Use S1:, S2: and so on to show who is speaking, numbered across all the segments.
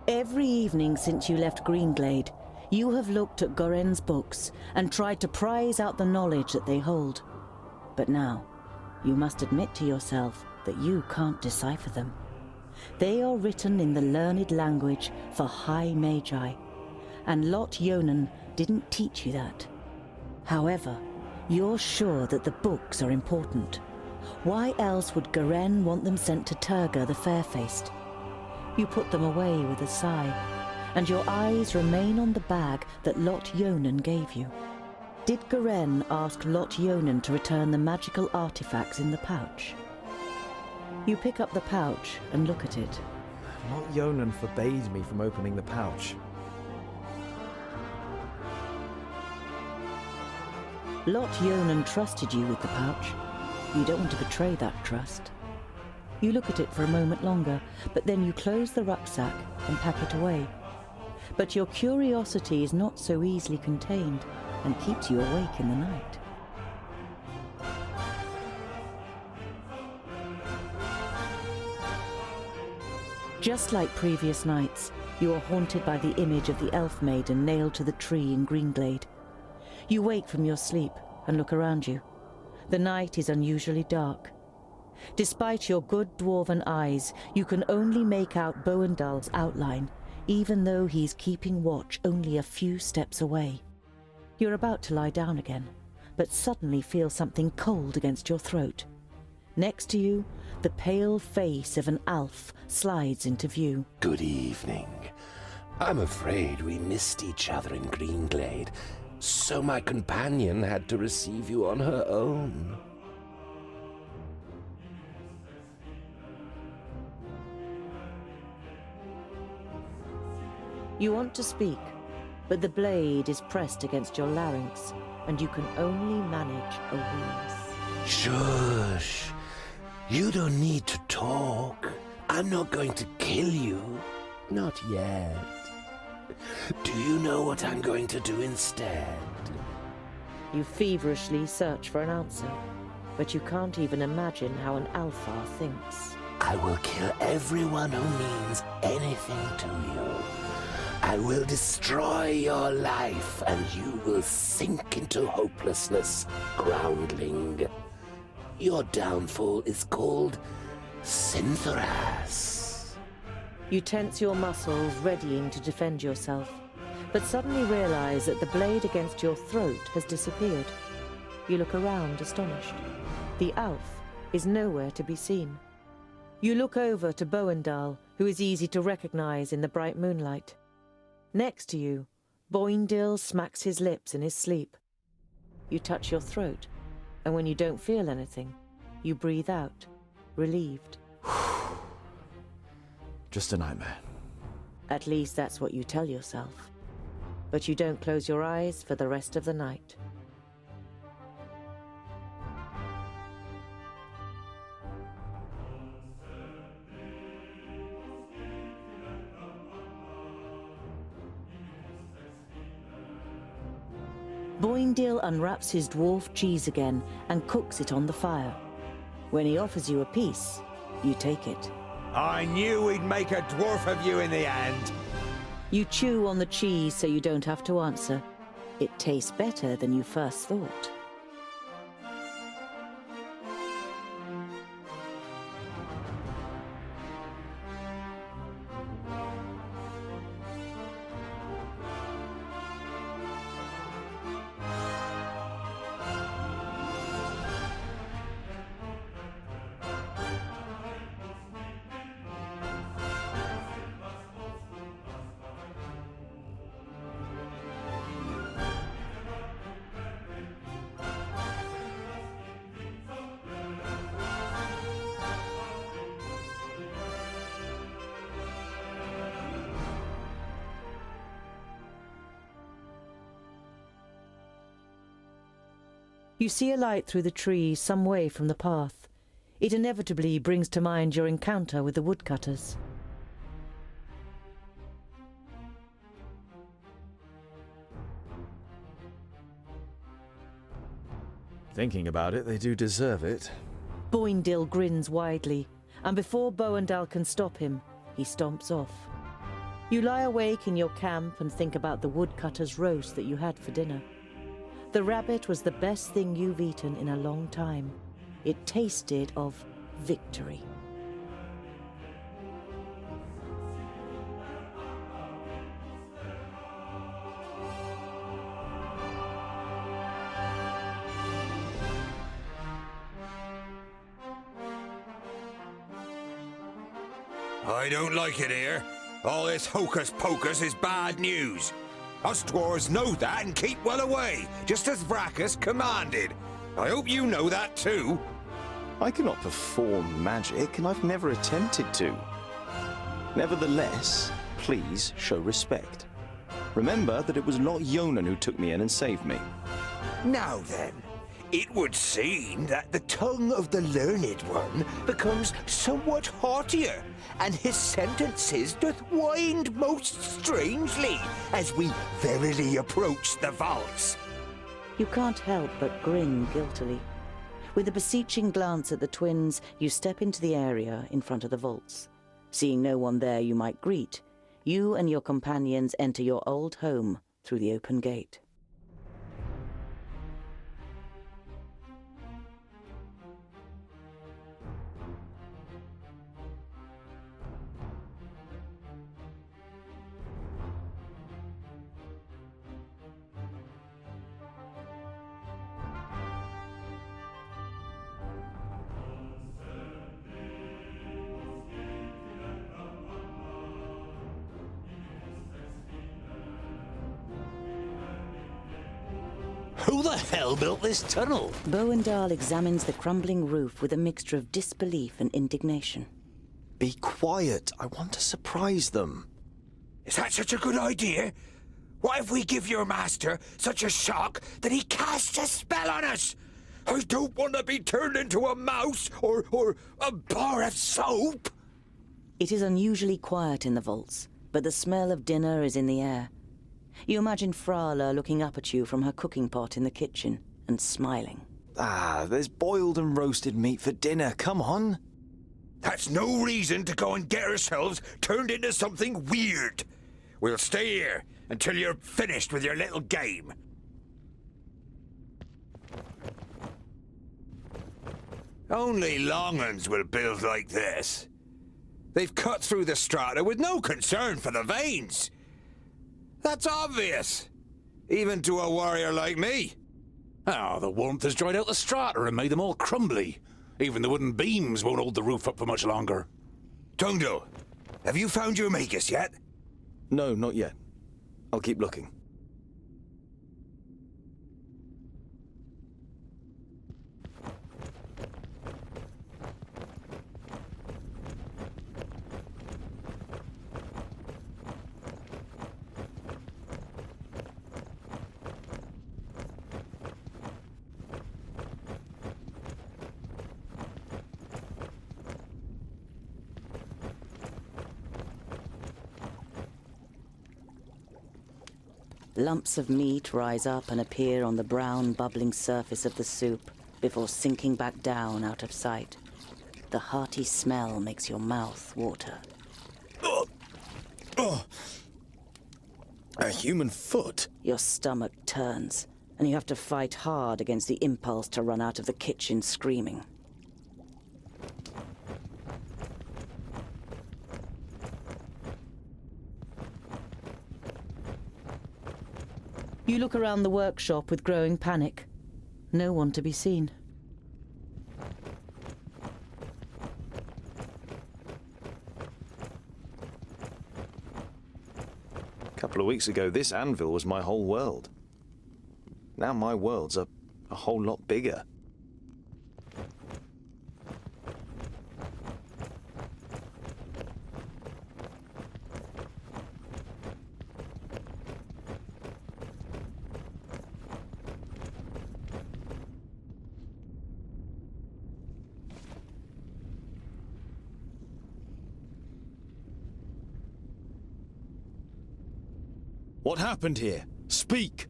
S1: Every evening since you left Greenglade, you have looked at Goren's books and tried to prize out the knowledge that they hold. But now, you must admit to yourself that you can't decipher them. They are written in the learned language for high magi, and Lot Yonan didn't teach you that. However, you're sure that the books are important. Why else would Goren want them sent to Turga the Fair-Faced? You put them away with a sigh, and your eyes remain on the bag that Lot Yonan gave you. Did Goren ask Lot Yonan to return the magical artifacts in the pouch? You pick up the pouch and look at it.
S2: Lot Yonan forbade me from opening the pouch.
S1: Lot Yonan trusted you with the pouch. You don't want to betray that trust. You look at it for a moment longer, but then you close the rucksack and pack it away. But your curiosity is not so easily contained and keeps you awake in the night. Just like previous nights, you are haunted by the image of the elf maiden nailed to the tree in Greenglade. You wake from your sleep and look around you. The night is unusually dark. Despite your good dwarven eyes, you can only make out Boendal's outline, even though he's keeping watch only a few steps away. You're about to lie down again, but suddenly feel something cold against your throat. Next to you, the pale face of an elf slides into view.
S3: Good evening. I'm afraid we missed each other in Greenglade, so my companion had to receive you on her own.
S1: You want to speak, but the blade is pressed against your larynx, and you can only manage a wheeze.
S3: Shush. You don't need to talk. I'm not going to kill you. Not yet. Do you know what I'm going to do instead?
S1: You feverishly search for an answer, but you can't even imagine how an Alfar thinks.
S3: I will kill everyone who means anything to you. I will destroy your life, and you will sink into hopelessness, groundling. Your downfall is called Synthoras.
S1: You tense your muscles, readying to defend yourself, but suddenly realize that the blade against your throat has disappeared. You look around, astonished. The elf is nowhere to be seen. You look over to Boendal, who is easy to recognize in the bright moonlight. Next to you, Boindil smacks his lips in his sleep. You touch your throat, and when you don't feel anything, you breathe out, relieved.
S2: Just a nightmare.
S1: At least that's what you tell yourself. But you don't close your eyes for the rest of the night. Boindil unwraps his dwarf cheese again and cooks it on the fire. When he offers you a piece, you take it.
S4: I knew we'd make a dwarf of you in the end.
S1: You chew on the cheese so you don't have to answer. It tastes better than you first thought. You see a light through the trees some way from the path. It inevitably brings to mind your encounter with the woodcutters.
S2: Thinking about it, they do deserve it.
S1: Boindil grins widely, and before Boendal can stop him, he stomps off. You lie awake in your camp and think about the woodcutter's roast that you had for dinner. The rabbit was the best thing you've eaten in a long time. It tasted of victory.
S4: I don't like it here. All this hocus pocus is bad news. Us dwarves know that and keep well away, just as Vracus commanded. I hope you know that too.
S5: I cannot perform magic, and I've never attempted to. Nevertheless, please show respect. Remember that it was Lot Yonan who took me in and saved me.
S4: Now then, it would seem that the tongue of the learned one becomes somewhat haughtier, and his sentences doth wind most strangely as we verily approach the vaults.
S1: You can't help but grin guiltily. With a beseeching glance at the twins, you step into the area in front of the vaults. Seeing no one there you might greet, you and your companions enter your old home through the open gate.
S3: Who the hell built this tunnel?
S1: Bowendahl examines the crumbling roof with a mixture of disbelief and indignation.
S5: Be quiet. I want to surprise them.
S4: Is that such a good idea? What if we give your master such a shock that he casts a spell on us? I don't want to be turned into a mouse or a bar of soap.
S1: It is unusually quiet in the vaults, but the smell of dinner is in the air. You imagine Frala looking up at you from her cooking pot in the kitchen and smiling.
S5: Ah, there's boiled and roasted meat for dinner. Come on.
S4: That's no reason to go and get ourselves turned into something weird. We'll stay here until you're finished with your little game. Only Long'uns will build like this. They've cut through the strata with no concern for the veins. That's obvious, even to a warrior like me.
S6: Oh, the warmth has dried out the strata and made them all crumbly. Even the wooden beams won't hold the roof up for much longer.
S4: Tungdil, have you found your magus yet?
S5: No, not yet. I'll keep looking.
S1: Lumps of meat rise up and appear on the brown, bubbling surface of the soup before sinking back down out of sight. The hearty smell makes your mouth water.
S5: A human foot?
S1: Your stomach turns, and you have to fight hard against the impulse to run out of the kitchen screaming. You look around the workshop with growing panic. No one to be seen.
S5: A couple of weeks ago, this anvil was my whole world. Now my world's a whole lot bigger.
S2: What happened here? Speak!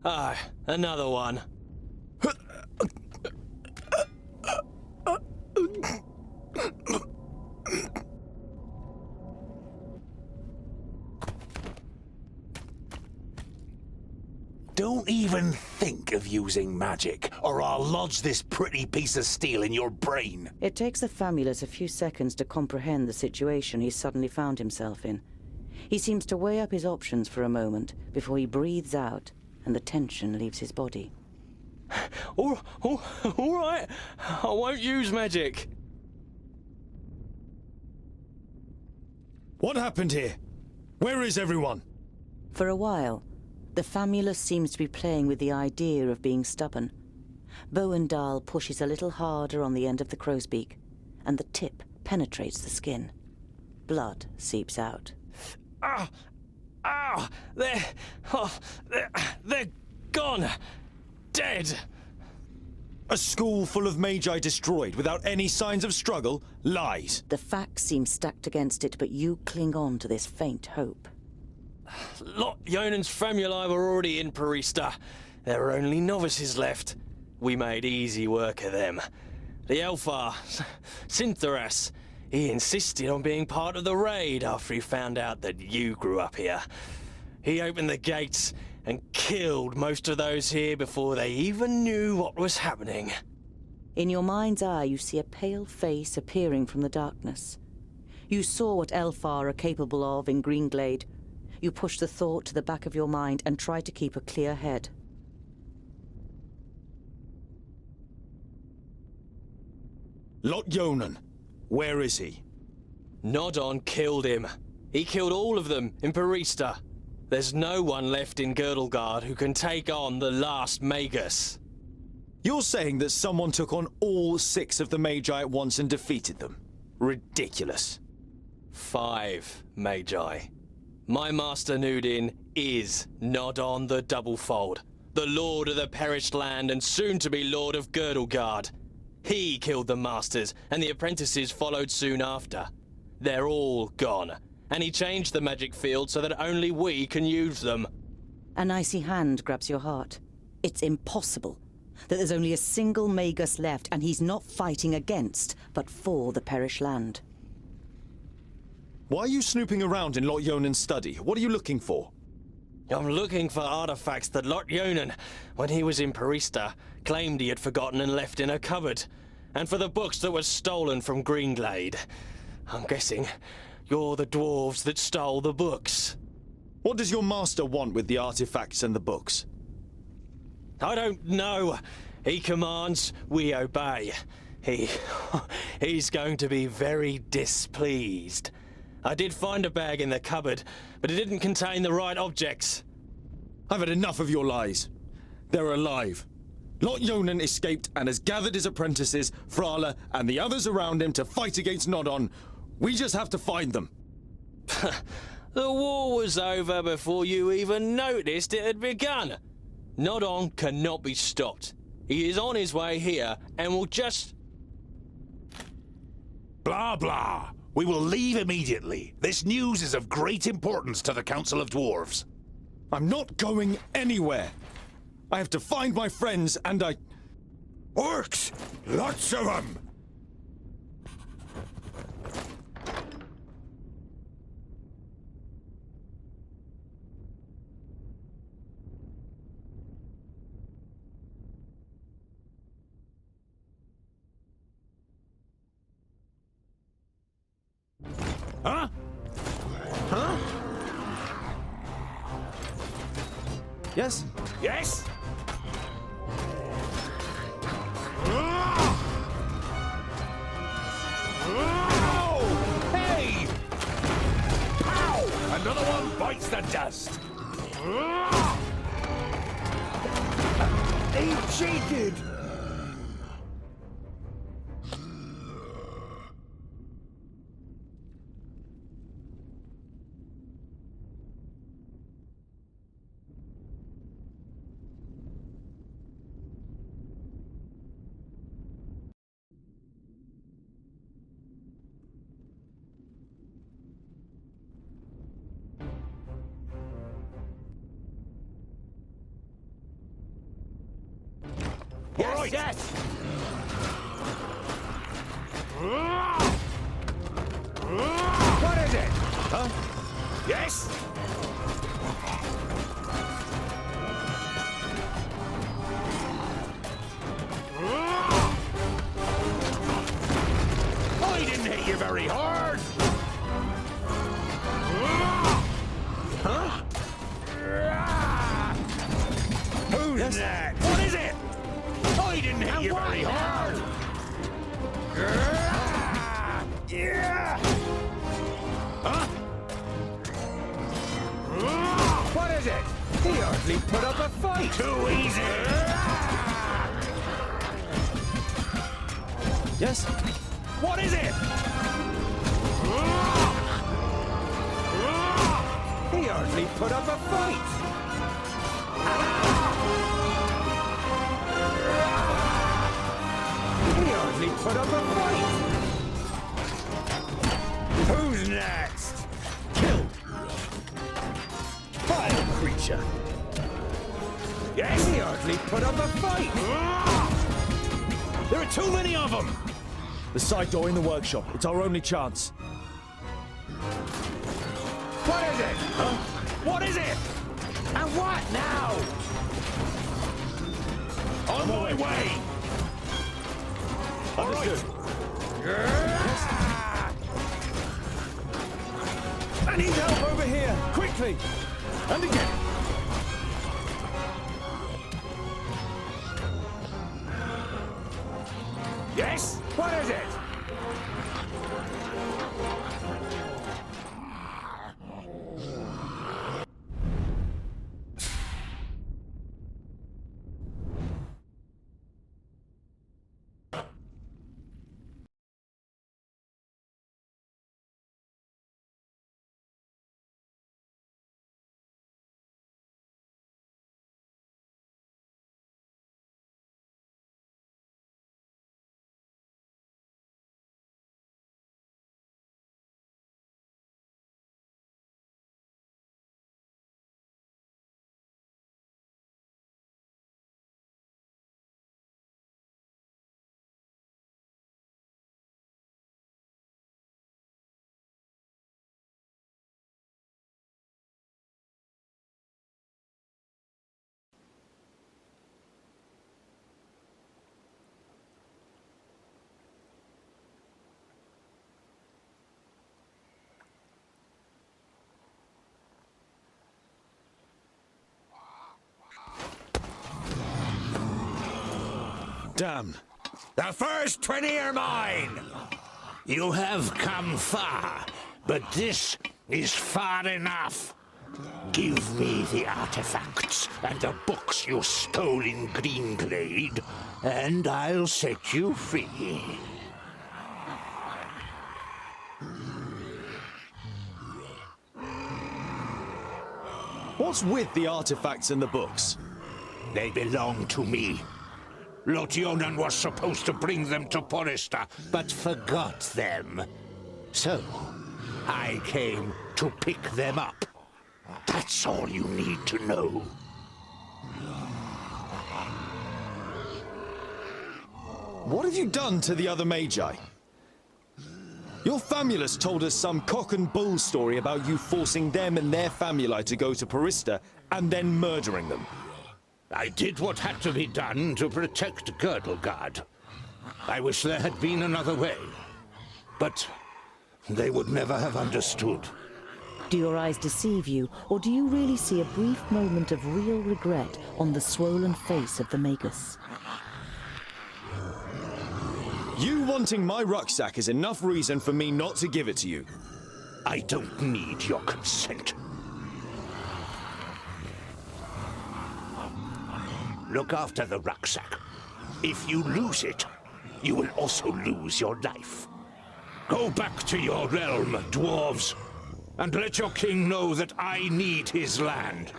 S7: Ah, another one.
S6: Don't even think of using magic, or I'll lodge this pretty piece of steel in your brain.
S1: It takes the Famulus a few seconds to comprehend the situation he's suddenly found himself in. He seems to weigh up his options for a moment before he breathes out and the tension leaves his body.
S7: All right. I won't use magic.
S2: What happened here? Where is everyone?
S1: For a while, the Famulus seems to be playing with the idea of being stubborn. Bowendahl pushes a little harder on the end of the crow's beak, and the tip penetrates the skin. Blood seeps out.
S7: They're gone. Dead.
S2: A school full of magi destroyed without any signs of struggle? Lies.
S1: The facts seem stacked against it, but you cling on to this faint hope.
S7: Lot Yonan's Famuli were already in Parista. There were only novices left. We made easy work of them. The Elfar, Syntharas, he insisted on being part of the raid after he found out that you grew up here. He opened the gates and killed most of those here before they even knew what was happening.
S1: In your mind's eye, you see a pale face appearing from the darkness. You saw what Elfar are capable of in Greenglade. You push the thought to the back of your mind and try to keep a clear head.
S2: Lot Yonan. Where is he?
S7: Nodon killed him. He killed all of them in Parista. There's no one left in Girdlegard who can take on the last Magus.
S2: You're saying that someone took on all 6 of the Magi at once and defeated them? Ridiculous.
S7: 5 Magi. My master Nudin is Nodon the Doublefold, the Lord of the Perished Land and soon-to-be Lord of Girdlegard. He killed the masters, and the apprentices followed soon after. They're all gone, and he changed the magic field so that only we can use them.
S1: An icy hand grabs your heart. It's impossible that there's only a single Magus left, and he's not fighting against, but for the Perished Land.
S2: Why are you snooping around in Lot Yonan's study? What are you looking for?
S7: I'm looking for artifacts that Lot Yonan, when he was in Parista, claimed he had forgotten and left in a cupboard, and for the books that were stolen from Greenglade. I'm guessing you're the dwarves that stole the books.
S2: What does your master want with the artifacts and the books?
S7: I don't know. He commands, we obey. He's going to be very displeased. I did find a bag in the cupboard, but it didn't contain the right objects.
S2: I've had enough of your lies. They're alive. Lot Yonan escaped and has gathered his apprentices, Frala, and the others around him to fight against Nodon. We just have to find them.
S7: The war was over before you even noticed it had begun. Nodon cannot be stopped. He is on his way here and will just...
S6: Blah, blah. We will leave immediately. This news is of great importance to the Council of Dwarves.
S2: I'm not going anywhere. I have to find my friends and
S4: Orcs! Lots of them!
S2: Huh? Huh? Yes?
S4: Yes?
S6: Hey! Ow! Another one bites the dust.
S4: They cheated!
S6: All right.
S4: Yes! What is it?
S6: Huh? Yes? very hard! Huh? Who's that? What is it? I didn't hit you very hard! Yeah! Huh? What is it? He hardly put up a fight! Too easy!
S2: Yes?
S6: What is it? He hardly put up a fight! He hardly put up a fight! Who's next?
S2: Killed! Vile creature!
S6: Yes, he hardly put up a fight! There are too many of them!
S2: The side door in the workshop. It's our only chance.
S6: What is it? Huh? What is it? And what now? On my way!
S2: Understood.
S6: I need help over here!
S2: Quickly! And again!
S6: Yes? What is it?
S2: Damn.
S4: The first 20 are mine! You have come far, but this is far enough. Give me the artifacts and the books you stole in Greenglade, and I'll set you free.
S2: What's with the artifacts and the books?
S4: They belong to me. Lotyonan was supposed to bring them to Porista, but forgot them. So, I came to pick them up. That's all you need to know.
S2: What have you done to the other Magi? Your famulus told us some cock and bull story about you forcing them and their famuli to go to Porista and then murdering them.
S4: I did what had to be done to protect Girdlegard. I wish there had been another way. But they would never have understood.
S1: Do your eyes deceive you, or do you really see a brief moment of real regret on the swollen face of the Magus?
S2: You wanting my rucksack is enough reason for me not to give it to you.
S4: I don't need your consent. Look after the rucksack. If you lose it, you will also lose your life. Go back to your realm, dwarves, and let your king know that I need his land.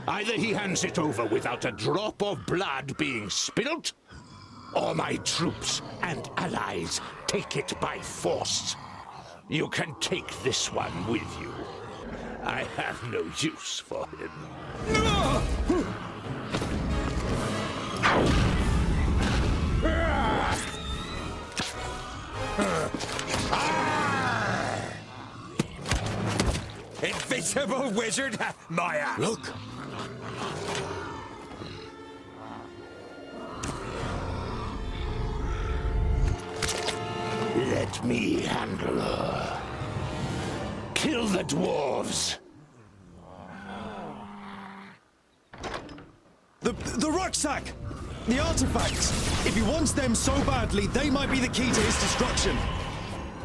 S4: Either he hands it over without a drop of blood being spilt, or my troops and allies take it by force. You can take this one with you. I have no use for him. Invisible wizard, Maya!
S2: Look!
S4: Let
S3: Let me handle her. Kill the dwarves.
S2: The rucksack! The artifacts! If he wants them so badly, they might be the key to his destruction.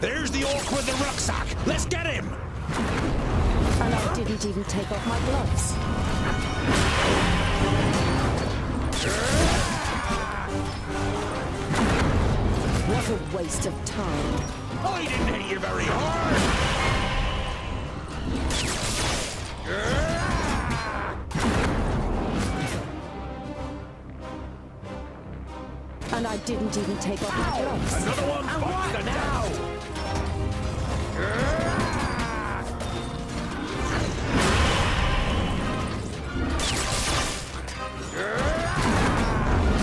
S6: There's the orc with the rucksack. Let's get him.
S1: And I didn't even take off my gloves. What a waste of time.
S6: I didn't hit you very hard.
S1: And I didn't even take off my gloves.
S6: Another one bites the dust.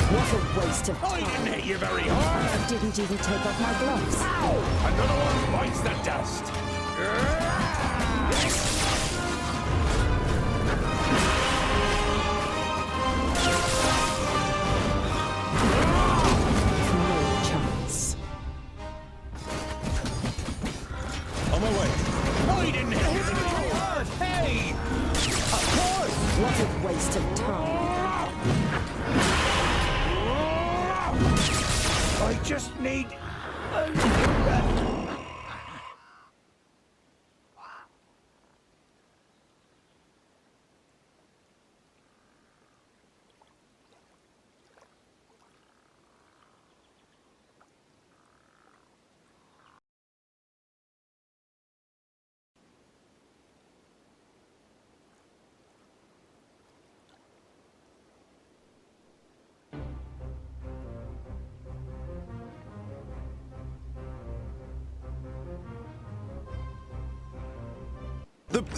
S1: What a waste of
S6: I
S1: time.
S6: didn't hit you very hard.
S1: I didn't even take off my gloves.
S6: Another one bites the dust.
S1: No chance.
S2: On my way.
S6: I didn't hit you very hard. Hey! Of course!
S1: What a waste of time.
S4: I just need...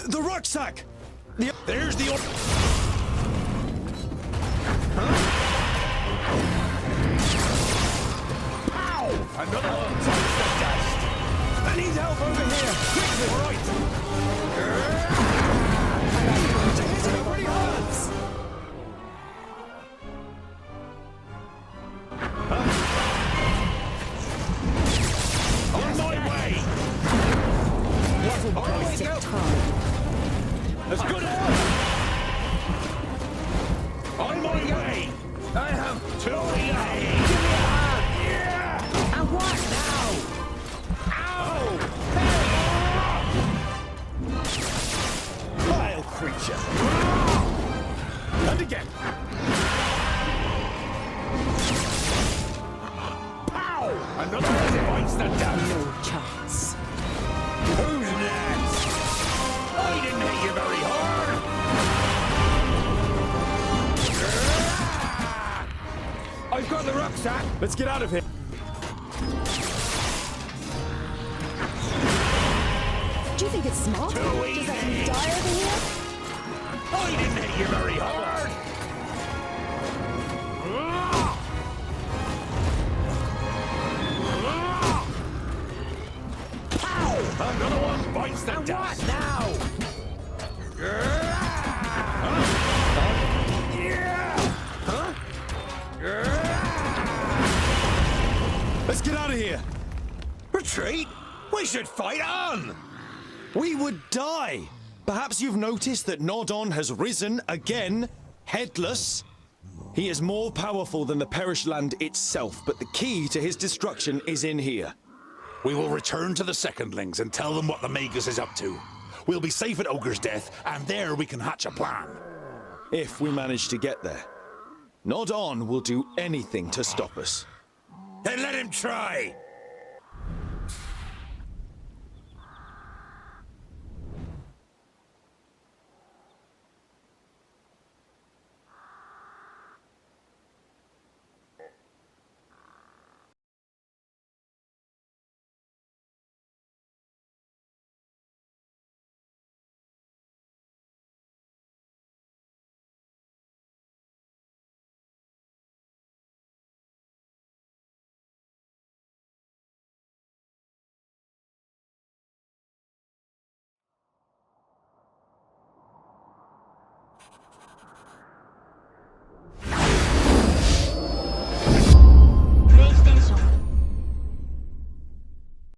S2: The rucksack!
S6: There's the orc. Another one bites the dust. I need help over here. Quickly, all right.
S1: Pretty hard.
S6: On my way.
S1: What a waste of time.
S6: As good as... On my way. I have two of you. Give me a hand. Yeah.
S1: And what?
S6: Ow!
S2: Vile creature! And again!
S6: Pow! Another one bites the dust.
S1: No chance.
S6: Who's next? I didn't hit you very hard.
S4: I've got the rucksack.
S2: Let's get out of here.
S1: Do you think it's smart?
S6: Too
S1: Just let him
S6: easy.
S1: die over here?
S6: I didn't hit you very hard. Pow! Another one bites the dust.
S4: Now!
S2: Let's get out of here.
S6: Retreat? We should fight on!
S2: We would die. Perhaps you've noticed that Nodon has risen again, headless. He is more powerful than the Perished Land itself, but the key to his destruction is in here.
S6: We will return to the Secondlings and tell them what the Magus is up to. We'll be safe at Ogre's Death, and there we can hatch a plan.
S2: If we manage to get there. Nodon will do anything to stop us.
S6: Then let him try!